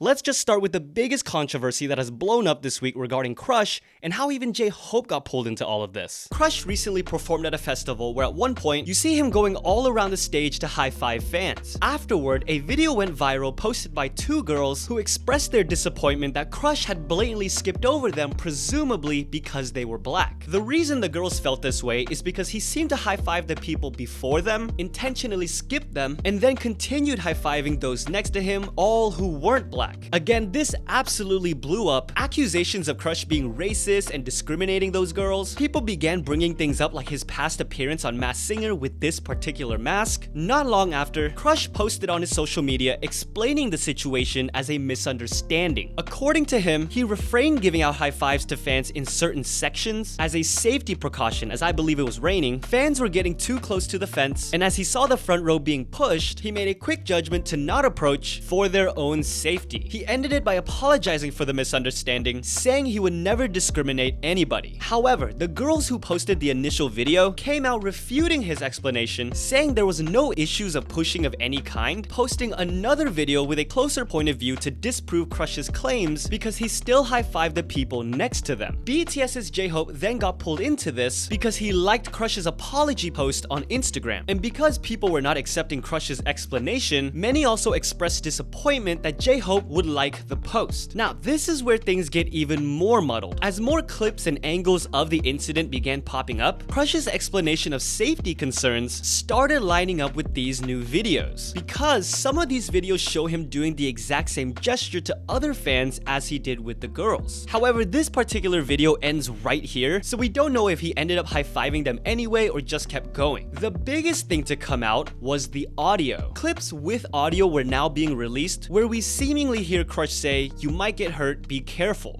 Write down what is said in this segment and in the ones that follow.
Let's just start with the biggest controversy that has blown up this week regarding Crush and how even J-Hope got pulled into all of this. Crush recently performed at a festival where at one point you see him going all around the stage to high-five fans. Afterward, a video went viral posted by two girls who expressed their disappointment that Crush had blatantly skipped over them, presumably because they were black. The reason the girls felt this way is because he seemed to high-five the people before them, intentionally skipped them, and then continued high-fiving those next to him, all who weren't black. Again, this absolutely blew up. Accusations of Crush being racist and discriminating those girls. People began bringing things up like his past appearance on Masked Singer with this particular mask. Not long after, Crush posted on his social media explaining the situation as a misunderstanding. According to him, he refrained giving out high fives to fans in certain sections as a safety precaution, as I believe it was raining. Fans were getting too close to the fence, and as he saw the front row being pushed, he made a quick judgment to not approach for their own safety. He ended it by apologizing for the misunderstanding, saying he would never discriminate anybody. However, the girls who posted the initial video came out refuting his explanation, saying there was no issues of pushing of any kind, posting another video with a closer point of view to disprove Crush's claims because he still high-fived the people next to them. BTS's J-Hope then got pulled into this because he liked Crush's apology post on Instagram. And because people were not accepting Crush's explanation, many also expressed disappointment that J-Hope would like the post. Now, this is where things get even more muddled. As more clips and angles of the incident began popping up, Crush's explanation of safety concerns started lining up with these new videos, because some of these videos show him doing the exact same gesture to other fans as he did with the girls. However, this particular video ends right here, so we don't know if he ended up high-fiving them anyway or just kept going. The biggest thing to come out was the audio. Clips with audio were now being released where we seemingly hear Crush say, "You might get hurt, be careful."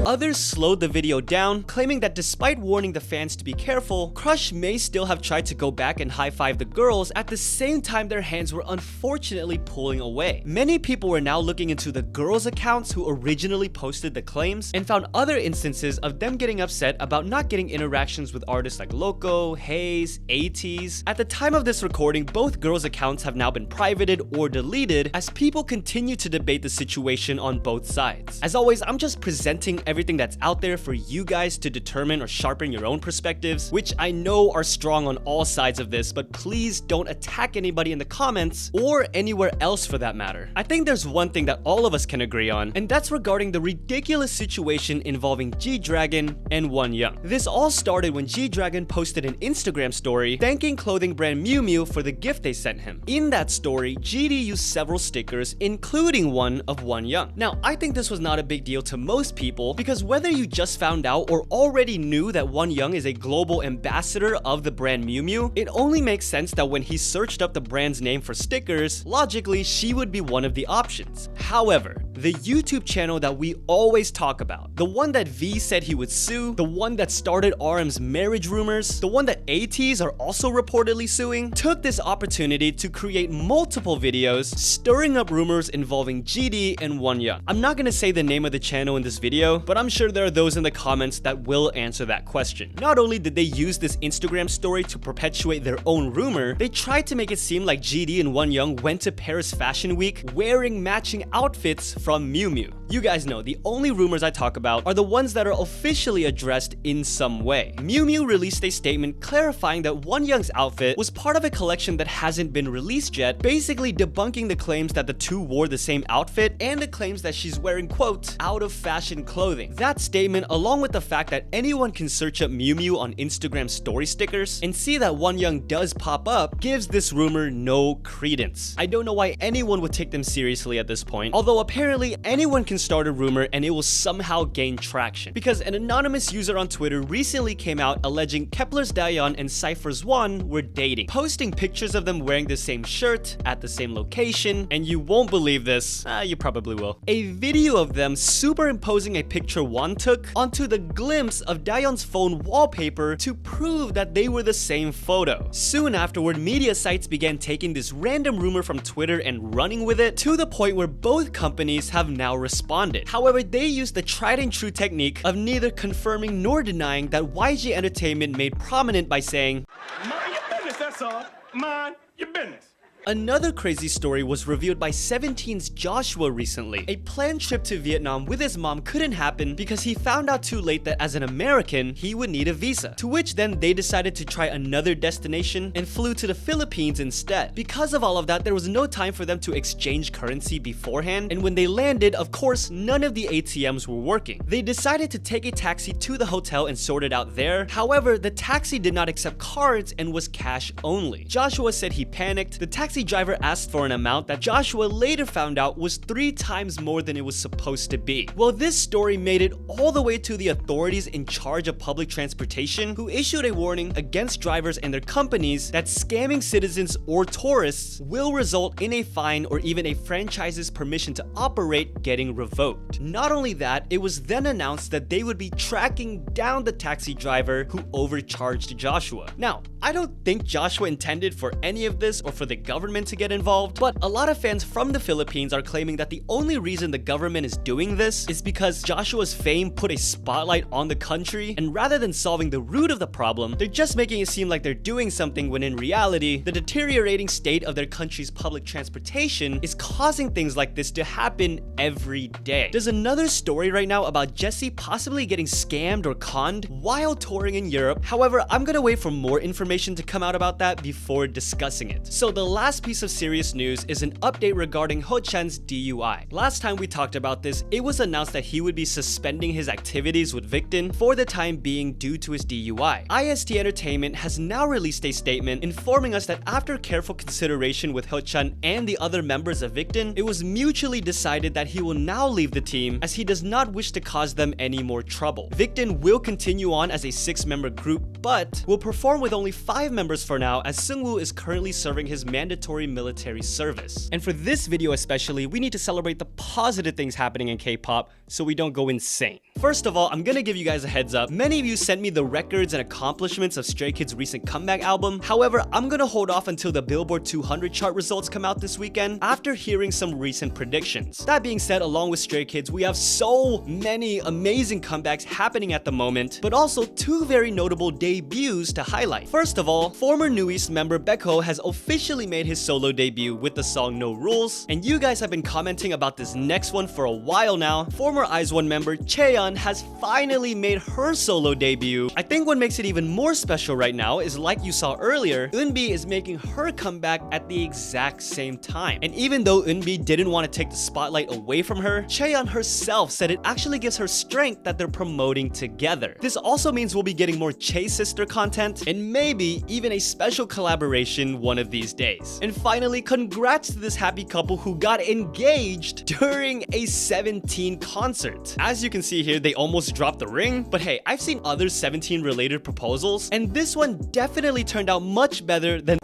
Others slowed the video down, claiming that despite warning the fans to be careful, Crush may still have tried to go back and high-five the girls at the same time their hands were unfortunately pulling away. Many people were now looking into the girls' accounts who originally posted the claims and found other instances of them getting upset about not getting interactions with artists like Loco, Haze, ATEEZ. At the time of this recording, both girls' accounts have now been privated or deleted as people continue to debate the situation on both sides. As always, I'm just presenting everything that's out there for you guys to determine or sharpen your own perspectives, which I know are strong on all sides of this, but please don't attack anybody in the comments or anywhere else for that matter. I think there's one thing that all of us can agree on, and that's regarding the ridiculous situation involving G-Dragon and Wonyoung. This all started when G-Dragon posted an Instagram story thanking clothing brand Miu Miu for the gift they sent him. In that story, GD used several stickers, including one of Wonyoung. Now, I think this was not a big deal to most people, because whether you just found out or already knew that Wonyoung is a global ambassador of the brand Miu Miu, it only makes sense that when he searched up the brand's name for stickers, logically she would be one of the options. However, the YouTube channel that we always talk about, the one that V said he would sue, the one that started RM's marriage rumors, the one that ATEEZ are also reportedly suing, took this opportunity to create multiple videos stirring up rumors involving GD and Wonyoung. I'm not gonna say the name of the channel in this video, but I'm sure there are those in the comments that will answer that question. Not only did they use this Instagram story to perpetuate their own rumor, they tried to make it seem like GD and Wonyoung went to Paris Fashion Week wearing matching outfits from Miu Miu. You guys know, the only rumors I talk about are the ones that are officially addressed in some way. Miu Miu released a statement clarifying that Wonyoung's outfit was part of a collection that hasn't been released yet, basically debunking the claims that the two wore the same outfit and the claims that she's wearing, quote, out of fashion clothing. That statement, along with the fact that anyone can search up Miu Miu on Instagram story stickers and see that Wonyoung does pop up, gives this rumor no credence. I don't know why anyone would take them seriously at this point, although apparently anyone can start a rumor and it will somehow gain traction, because an anonymous user on Twitter recently came out alleging Kepler's DAYEON and CIIPHER's Won were dating, posting pictures of them wearing the same shirt at the same location, and you won't believe this, you probably will. A video of them superimposing a picture Won took onto the glimpse of DAYEON's phone wallpaper to prove that they were the same photo. Soon afterward, media sites began taking this random rumor from Twitter and running with it to the point where both companies have now responded. However, they used the tried and true technique of neither confirming nor denying that YG Entertainment made prominent by saying, "Mind your business, that's all. Mind your business." Another crazy story was revealed by 17's Joshua recently. A planned trip to Vietnam with his mom couldn't happen because he found out too late that as an American, he would need a visa. To which then they decided to try another destination and flew to the Philippines instead. Because of all of that, there was no time for them to exchange currency beforehand, and when they landed, of course, none of the ATMs were working. They decided to take a taxi to the hotel and sort it out there. However, the taxi did not accept cards and was cash only. Joshua said he panicked. The taxi driver asked for an amount that Joshua later found out was 3 times more than it was supposed to be. Well, this story made it all the way to the authorities in charge of public transportation, who issued a warning against drivers and their companies that scamming citizens or tourists will result in a fine or even a franchise's permission to operate getting revoked. Not only that, it was then announced that they would be tracking down the taxi driver who overcharged Joshua. Now, I don't think Joshua intended for any of this or for the government to get involved, but a lot of fans from the Philippines are claiming that the only reason the government is doing this is because Joshua's fame put a spotlight on the country, and rather than solving the root of the problem, they're just making it seem like they're doing something when in reality, the deteriorating state of their country's public transportation is causing things like this to happen every day. There's another story right now about Jessie possibly getting scammed or conned while touring in Europe. However, I'm gonna wait for more information to come out about that before discussing it. So the last piece of serious news is an update regarding HEOCHAN's DUI. Last time we talked about this, it was announced that he would be suspending his activities with VICTON for the time being due to his DUI. IST Entertainment has now released a statement informing us that after careful consideration with HEOCHAN and the other members of VICTON, it was mutually decided that he will now leave the team as he does not wish to cause them any more trouble. VICTON will continue on as a 6-member group, but will perform with only 5 members for now, as Seungwoo is currently serving his mandatory military service. And for this video especially, we need to celebrate the positive things happening in K-pop so we don't go insane. First of all, I'm gonna give you guys a heads up. Many of you sent me the records and accomplishments of Stray Kids' recent comeback album. However, I'm gonna hold off until the Billboard 200 chart results come out this weekend after hearing some recent predictions. That being said, along with Stray Kids, we have so many amazing comebacks happening at the moment, but also 2 very notable debuts to highlight. First of all, former New East member BAEKHO has officially made his solo debut with the song No Rules, and you guys have been commenting about this next one for a while now. Former IZ*ONE member CHAEON has finally made her solo debut. I think what makes it even more special right now is, like you saw earlier, EUNBI is making her comeback at the exact same time. And even though EUNBI didn't want to take the spotlight away from her, CHAEON herself said it actually gives her strength that they're promoting together. This also means we'll be getting more CHAE sister content and maybe even a special collaboration one of these days. And finally, congrats to this happy couple who got engaged during a 17 concert. As you can see here, they almost dropped the ring, but hey, I've seen other 17 related proposals, and this one definitely turned out much better than